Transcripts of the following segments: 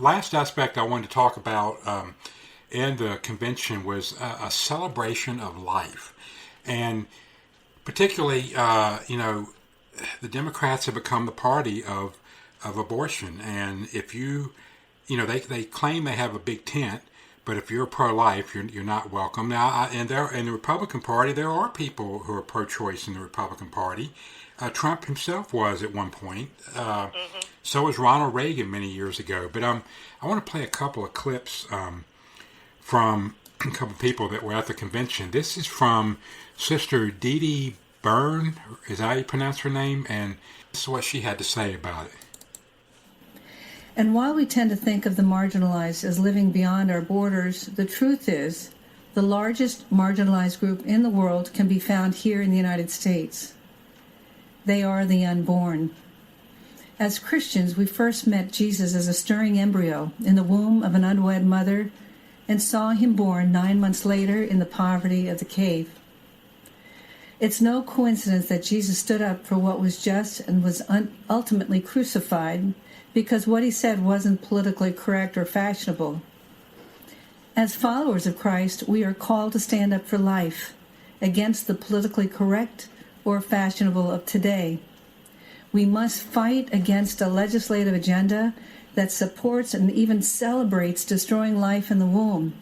last aspect I wanted to talk about in the convention was a celebration of life. And particularly, the Democrats have become the party of abortion. And if they claim they have a big tent, but if you're pro-life, you're not welcome. Now, in the Republican Party, there are people who are pro-choice in the Republican Party. Trump himself was at one point. So was Ronald Reagan many years ago. But I want to play a couple of clips from a couple of people that were at the convention. This is from Sister Dee Dee Byrne. Is that how you pronounce her name? And this is what she had to say about it. And while we tend to think of the marginalized as living beyond our borders, the truth is the largest marginalized group in the world can be found here in the United States. They are the unborn. As Christians, we first met Jesus as a stirring embryo in the womb of an unwed mother and saw him born 9 months later in the poverty of the cave. It's no coincidence that Jesus stood up for what was just and was ultimately crucified because what he said wasn't politically correct or fashionable. As followers of Christ, we are called to stand up for life against the politically correct or fashionable of today. We must fight against a legislative agenda that supports and even celebrates destroying life in the womb.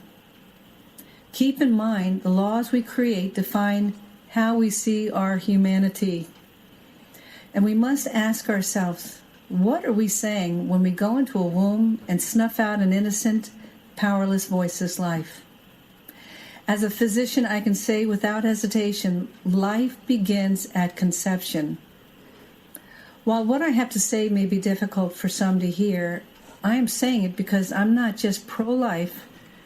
Keep in mind, the laws we create define how we see our humanity. And we must ask ourselves, what are we saying when we go into a womb and snuff out an innocent, powerless, voiceless life? As a physician, I can say without hesitation, life begins at conception. While what I have to say may be difficult for some to hear, I am saying it because I'm not just pro-life,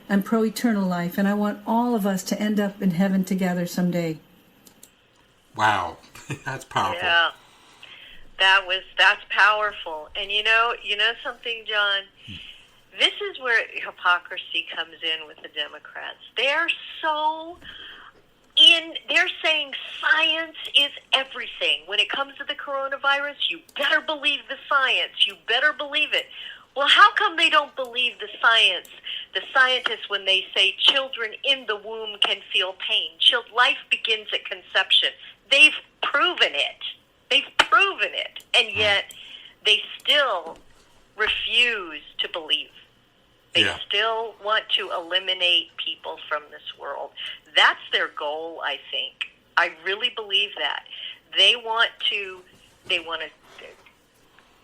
I'm pro-eternal life, and I want all of us to end up in heaven together someday. Wow, that's powerful. Yeah, that's powerful. And you know something, John? This is where hypocrisy comes in with the Democrats. They're saying science is everything. When it comes to the coronavirus, you better believe the science. You better believe it. Well, how come they don't believe the science, the scientists, when they say children in the womb can feel pain? Life begins at conception. They've proven it. And yet they still refuse to believe. They still want to eliminate people from this world. That's their goal, I think. I really believe that. They want to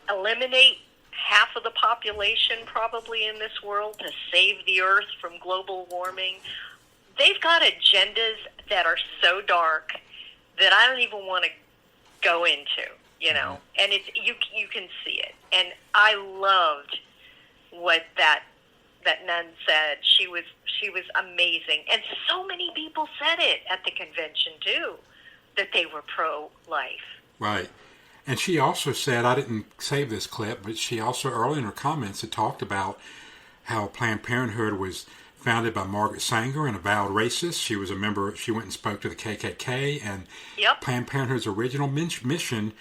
eliminate half of the population probably in this world to save the earth from global warming. They've got agendas that are so dark that I don't even want to go into, and it's you can see it. And I loved what that nun said. She was amazing, and so many people said it at the convention too, that they were pro-life. Right. And she also said, I didn't save this clip, but she also early in her comments had talked about how Planned Parenthood was founded by Margaret Sanger, an avowed racist. She was a member, she went and spoke to the KKK, and Planned Parenthood's original mission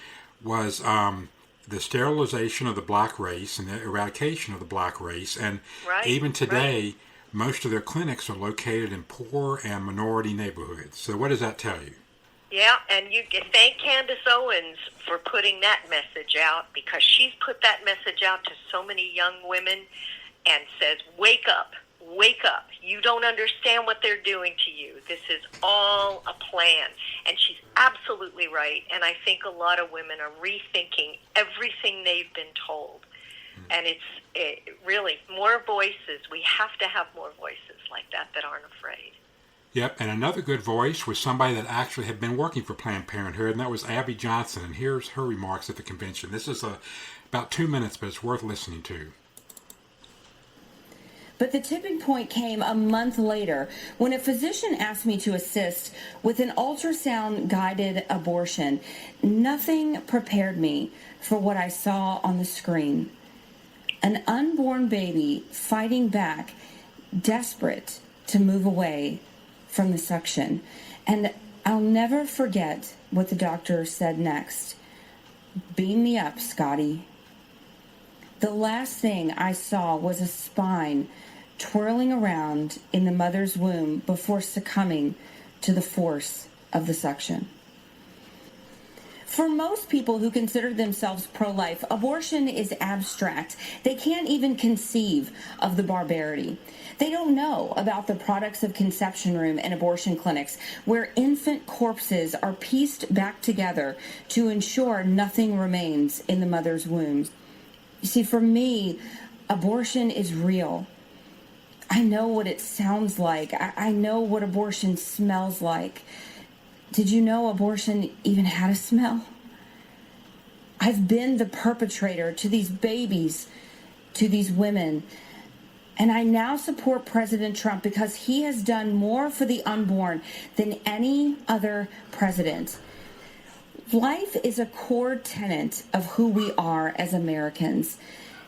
was the sterilization of the black race and the eradication of the black race. And even today, most of their clinics are located in poor and minority neighborhoods. So what does that tell you? Yeah, and you can thank Candace Owens for putting that message out, because she's put that message out to so many young women and says, wake up. You don't understand what they're doing to you. This is all a plan. And she's absolutely right. And I think a lot of women are rethinking everything they've been told. And it's really more voices. We have to have more voices like that aren't afraid. Yep, and another good voice was somebody that actually had been working for Planned Parenthood, and that was Abby Johnson. And here's her remarks at the convention. This is about 2 minutes, but it's worth listening to. But the tipping point came a month later when a physician asked me to assist with an ultrasound-guided abortion. Nothing prepared me for what I saw on the screen. An unborn baby fighting back, desperate to move away from the suction. And I'll never forget what the doctor said next. Beam me up, Scotty. The last thing I saw was a spine twirling around in the mother's womb before succumbing to the force of the suction. For most people who consider themselves pro-life, abortion is abstract. They can't even conceive of the barbarity. They don't know about the products of conception room and abortion clinics where infant corpses are pieced back together to ensure nothing remains in the mother's womb. You see, for me, abortion is real. I know what it sounds like. I know what abortion smells like. Did you know abortion even had a smell? I've been the perpetrator to these babies, to these women, and I now support President Trump because he has done more for the unborn than any other president. Life is a core tenet of who we are as Americans.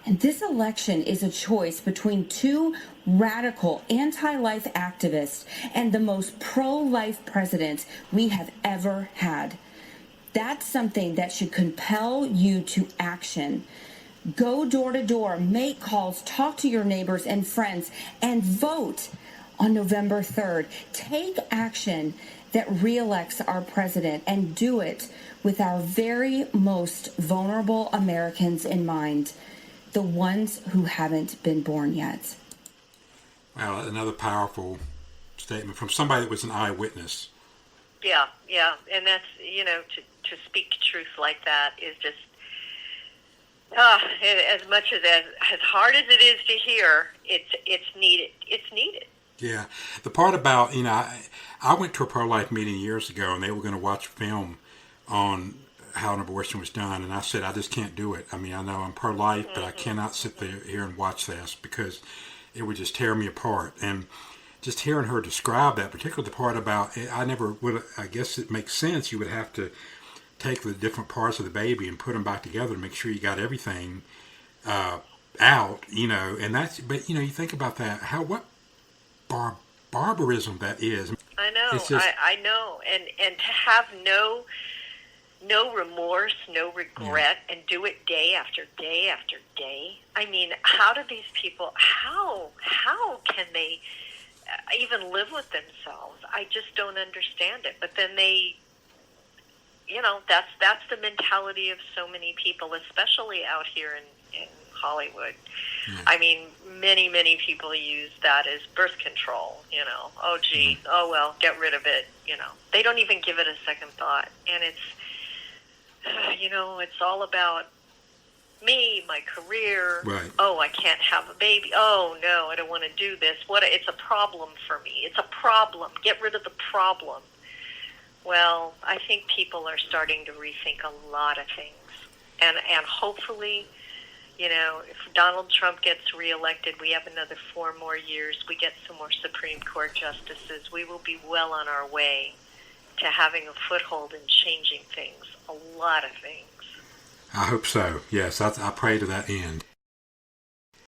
And this election is a choice between two radical anti-life activists and the most pro-life president we have ever had. That's something that should compel you to action. Go door to door, make calls, talk to your neighbors and friends, and vote on November 3rd. Take action that reelects our president, and do it with our very most vulnerable Americans in mind, the ones who haven't been born yet. Well, another powerful statement from somebody that was an eyewitness. Yeah, and that's, to speak truth like that is just, as much as hard as it is to hear, it's needed. It's needed. Yeah, the part about, I went to a pro-life meeting years ago, and they were going to watch film on how an abortion was done, and I said, I just can't do it. I mean, I know I'm pro-life, but I cannot sit here and watch this because it would just tear me apart. And just hearing her describe that, particularly the part about, I guess it makes sense, you would have to take the different parts of the baby and put them back together to make sure you got everything out, and that's, but you think about that, what barbarism that is. I know, it's just, I know, and to have no remorse, no regret, and do it day after day after day. I mean, how do these people, how can they even live with themselves? I just don't understand it. But then they, that's the mentality of so many people, especially out here in Hollywood. Yeah. I mean, many people use that as birth control, Oh, gee, oh, well, get rid of it, They don't even give it a second thought. And it's, it's all about me, my career. Right. Oh, I can't have a baby. Oh, no, I don't want to do this. It's a problem for me. It's a problem. Get rid of the problem. Well, I think people are starting to rethink a lot of things. And hopefully, if Donald Trump gets reelected, we have another 4 more years, we get some more Supreme Court justices, we will be well on our way to having a foothold in changing things, a lot of things. I hope so. Yes, I pray to that end.